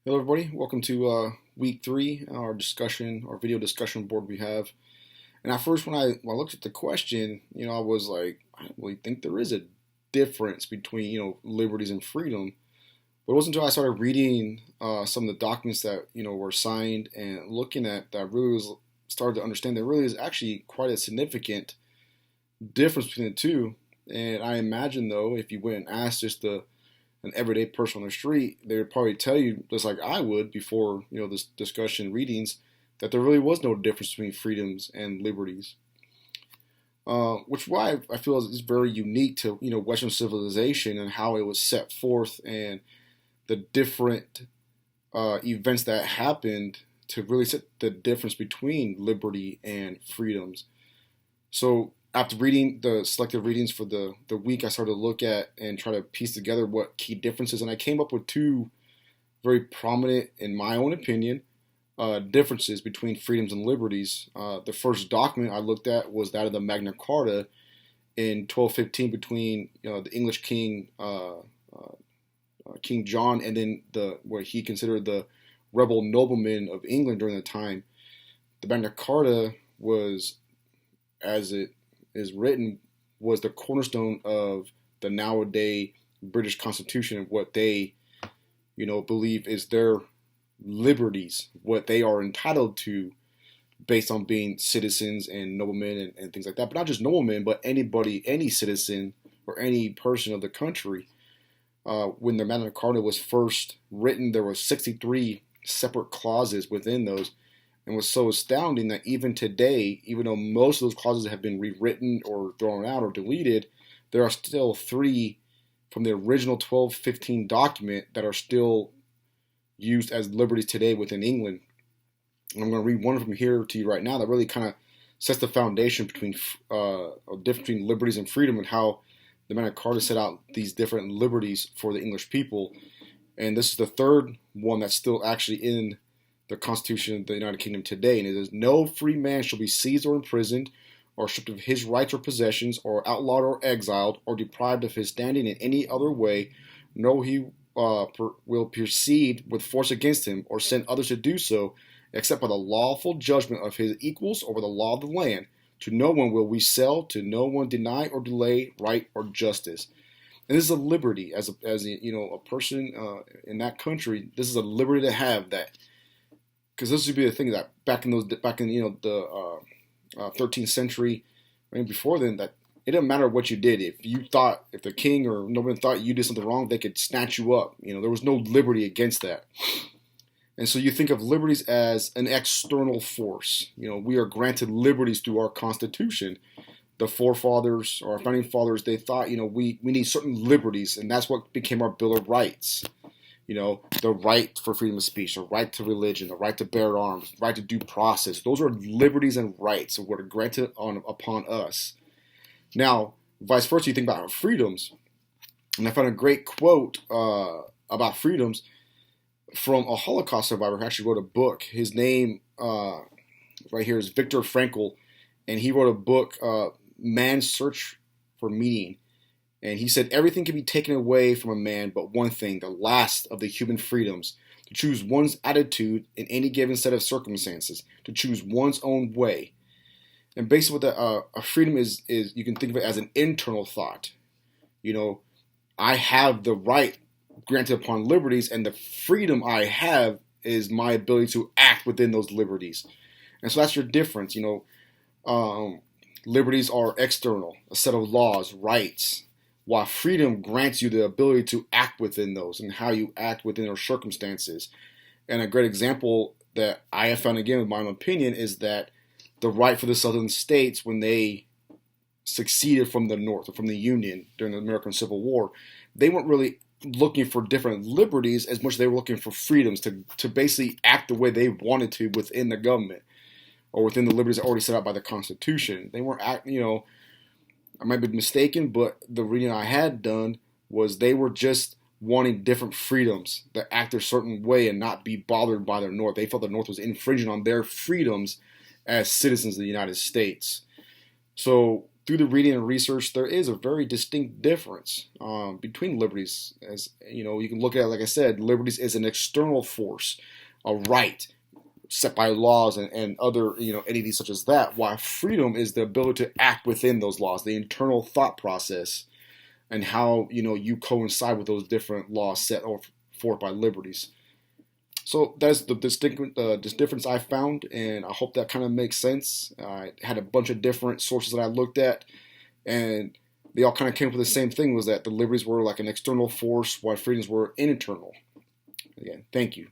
Hello, everybody. Welcome to week three, our video discussion board we have. And at first, when I looked at the question, I was like, I don't really think there is a difference between liberties and freedom. But it wasn't until I started reading some of the documents that were signed and looking at that I really started to understand there really is actually quite a significant difference between the two. And I imagine though, if you went and asked just an everyday person on the street, they would probably tell you, just like I would before this discussion readings, that there really was no difference between freedoms and liberties. Which why I feel is very unique to Western civilization and how it was set forth and the different events that happened to really set the difference between liberty and freedoms. So after reading the selected readings for the week, I started to look at and try to piece together what key differences, and I came up with two very prominent, in my own opinion, differences between freedoms and liberties. The first document I looked at was that of the Magna Carta in 1215 between the English king King John and then what he considered the rebel noblemen of England during the time. The Magna Carta was, as it is written, was the cornerstone of the nowadays British Constitution and what they, believe is their liberties, what they are entitled to based on being citizens and noblemen and things like that. But not just noblemen, but anybody, any citizen or any person of the country. When the Magna Carta was first written, there were 63 separate clauses within those, and was so astounding that even today, even though most of those clauses have been rewritten or thrown out or deleted, there are still three from the original 1215 document that are still used as liberties today within England. And I'm going to read one of them here to you right now that really kind of sets the foundation between difference between liberties and freedom and how the Magna Carta set out these different liberties for the English people. And this is the third one that's still actually in the Constitution of the United Kingdom today, and it is, no free man shall be seized or imprisoned, or stripped of his rights or possessions, or outlawed or exiled, or deprived of his standing in any other way, nor he will proceed with force against him, or send others to do so, except by the lawful judgment of his equals or by the law of the land. To no one will we sell, to no one deny or delay right or justice. And this is a liberty as a person in that country. This is a liberty to have that. Because this would be the thing that back in the 13th century, and before then, that it didn't matter what you did. If the king or nobody thought you did something wrong, they could snatch you up. There was no liberty against that. And so you think of liberties as an external force. We are granted liberties through our Constitution. The forefathers or our founding fathers, they thought, we need certain liberties, and that's what became our Bill of Rights. The right for freedom of speech, the right to religion, the right to bear arms, the right to due process. Those are liberties and rights that were granted upon us. Now, vice versa, you think about our freedoms. And I found a great quote about freedoms from a Holocaust survivor who actually wrote a book. His name right here is Viktor Frankl, and he wrote a book, Man's Search for Meaning. And he said, everything can be taken away from a man but one thing, the last of the human freedoms, to choose one's attitude in any given set of circumstances, to choose one's own way. And basically what a freedom is you can think of it as an internal thought. I have the right granted upon liberties, and the freedom I have is my ability to act within those liberties. And so that's your difference. Liberties are external, a set of laws, rights, while freedom grants you the ability to act within those and how you act within those circumstances. And a great example that I have found, again, with my own opinion, is that the right for the southern states, when they seceded from the North or from the Union during the American Civil War, they weren't really looking for different liberties as much as they were looking for freedoms to basically act the way they wanted to within the government or within the liberties already set out by the Constitution. They weren't I might be mistaken, but the reading I had done was they were just wanting different freedoms that act a certain way and not be bothered by the North. They felt the North was infringing on their freedoms as citizens of the United States. So through the reading and research, there is a very distinct difference between liberties. As you know, you can look at it, like I said, liberties is an external force, a right set by laws and other entities such as that, while freedom is the ability to act within those laws, the internal thought process, and how you coincide with those different laws set forth by liberties. So that's the this difference I found, and I hope that kind of makes sense. I had a bunch of different sources that I looked at, and they all kind of came up with the same thing: was that the liberties were like an external force, while freedoms were internal. Again, thank you.